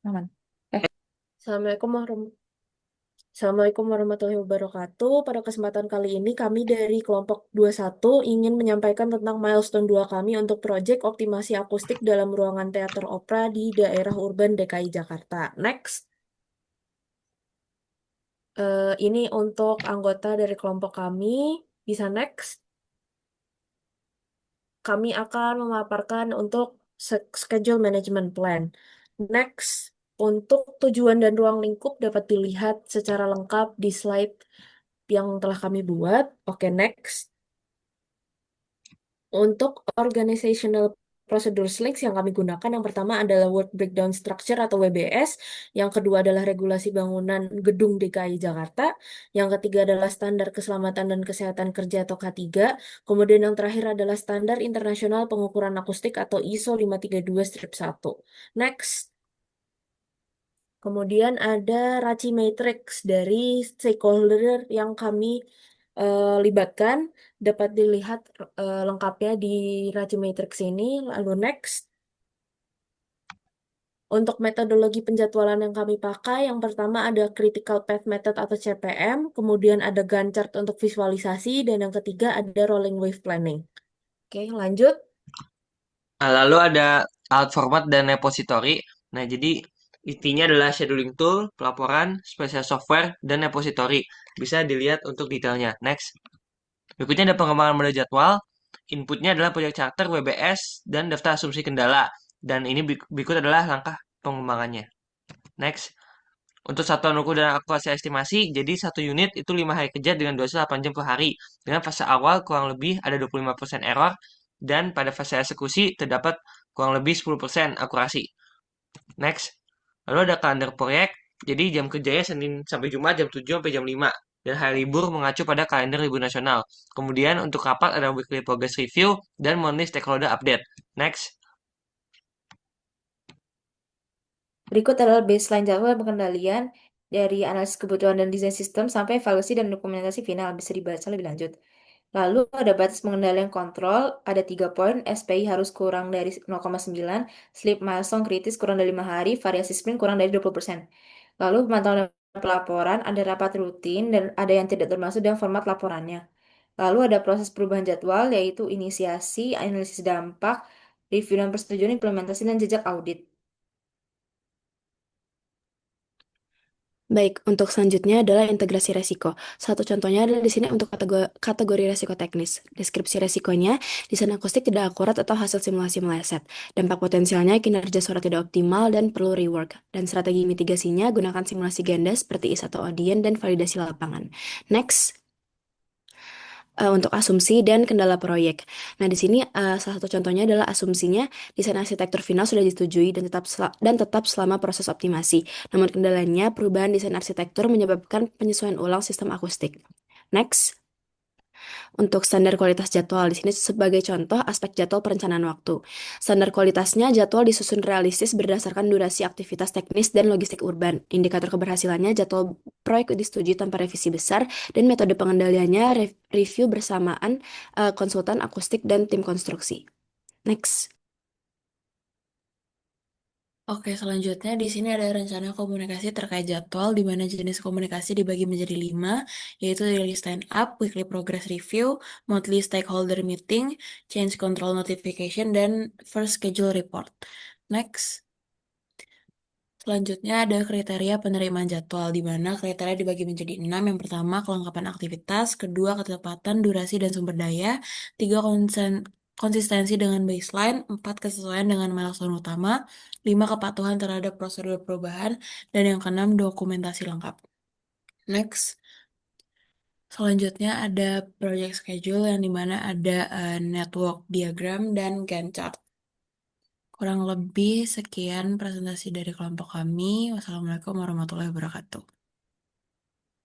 Aman. Assalamualaikum Assalamualaikum warahmatullahi wabarakatuh. Pada kesempatan kali ini kami dari kelompok 21 ingin menyampaikan tentang milestone 2 kami untuk proyek optimasi akustik dalam ruangan teater opera di daerah urban DKI Jakarta. Next. Ini untuk anggota dari kelompok kami. Bisa next. Kami akan memaparkan untuk schedule management plan. Next. Untuk tujuan dan ruang lingkup dapat dilihat secara lengkap di slide yang telah kami buat. Oke, next. Untuk organizational procedure links yang kami gunakan, yang pertama adalah Work Breakdown Structure atau WBS, yang kedua adalah regulasi bangunan gedung DKI Jakarta, yang ketiga adalah standar keselamatan dan kesehatan kerja atau K3, kemudian yang terakhir adalah standar internasional pengukuran akustik atau ISO 532-1. Next. Kemudian ada Raci Matrix dari stakeholder yang kami libatkan. Dapat dilihat lengkapnya di Raci Matrix ini. Lalu next. Untuk metodologi penjadwalan yang kami pakai, yang pertama ada Critical Path Method atau CPM, kemudian ada Gantt chart untuk visualisasi, dan yang ketiga ada Rolling Wave Planning. Oke, lanjut. Nah, lalu ada alat format dan repository. Nah, jadi intinya adalah scheduling tool, pelaporan, spesial software, dan repository. Bisa dilihat untuk detailnya. Next. Berikutnya ada pengembangan model jadwal. Inputnya adalah proyek charter, WBS, dan daftar asumsi kendala. Dan ini berikut adalah langkah pengembangannya. Next. Untuk satuan ukur dan akurasi estimasi, jadi satu unit itu 5 hari kerja dengan durasi 8 jam per hari. Dengan fase awal kurang lebih ada 25% error, dan pada fase eksekusi terdapat kurang lebih 10% akurasi. Next. Lalu ada kalender proyek, jadi jam kerjanya Senin sampai Jumat jam 7 sampai jam 5. Dan hari libur mengacu pada kalender libur nasional. Kemudian untuk rapat ada weekly progress review dan monthly stakeholder update. Next. Berikut adalah baseline jadwal pengendalian dari analisis kebutuhan dan desain sistem sampai evaluasi dan dokumentasi final. Bisa dibaca lebih lanjut. Lalu ada batas pengendalian kontrol, ada 3 poin, SPI harus kurang dari 0,9, sleep milestone kritis kurang dari 5 hari, variasi sprint kurang dari 20%. Lalu pemantauan dan pelaporan, ada rapat rutin dan ada yang tidak termasuk dalam format laporannya. Lalu ada proses perubahan jadwal, yaitu inisiasi, analisis dampak, review dan persetujuan implementasi, dan jejak audit. Baik, untuk selanjutnya adalah integrasi resiko. Satu contohnya adalah di sini untuk kategori resiko teknis. Deskripsi resikonya, desain akustik tidak akurat atau hasil simulasi meleset. Dampak potensialnya, kinerja suara tidak optimal dan perlu rework. Dan strategi mitigasinya, gunakan simulasi ganda seperti IS atau audien dan validasi lapangan. Next. Untuk asumsi dan kendala proyek. Nah, di sini salah satu contohnya adalah asumsinya desain arsitektur final sudah disetujui dan tetap selama proses optimasi. Namun kendalanya perubahan desain arsitektur menyebabkan penyesuaian ulang sistem akustik. Next. Untuk standar kualitas jadwal, di sini sebagai contoh aspek jadwal perencanaan waktu. Standar kualitasnya jadwal disusun realistis berdasarkan durasi aktivitas teknis dan logistik urban. Indikator keberhasilannya jadwal proyek disetujui tanpa revisi besar dan metode pengendaliannya review bersamaan konsultan akustik dan tim konstruksi. Next. Oke, selanjutnya di sini ada rencana komunikasi terkait jadwal, di mana jenis komunikasi dibagi menjadi 5, yaitu daily stand up, weekly progress review, monthly stakeholder meeting, change control notification, dan first schedule report. Next. Selanjutnya ada kriteria penerimaan jadwal, di mana kriteria dibagi menjadi 6. Yang pertama, kelengkapan aktivitas, kedua, ketepatan, durasi, dan sumber daya, tiga, konsistensi dengan baseline, 4, kesesuaian dengan milestone utama, 5, kepatuhan terhadap prosedur perubahan, dan yang keenam, dokumentasi lengkap. Next. Selanjutnya ada project schedule yang dimana ada network diagram dan Gantt chart. Kurang lebih sekian presentasi dari kelompok kami. Wassalamualaikum warahmatullahi wabarakatuh.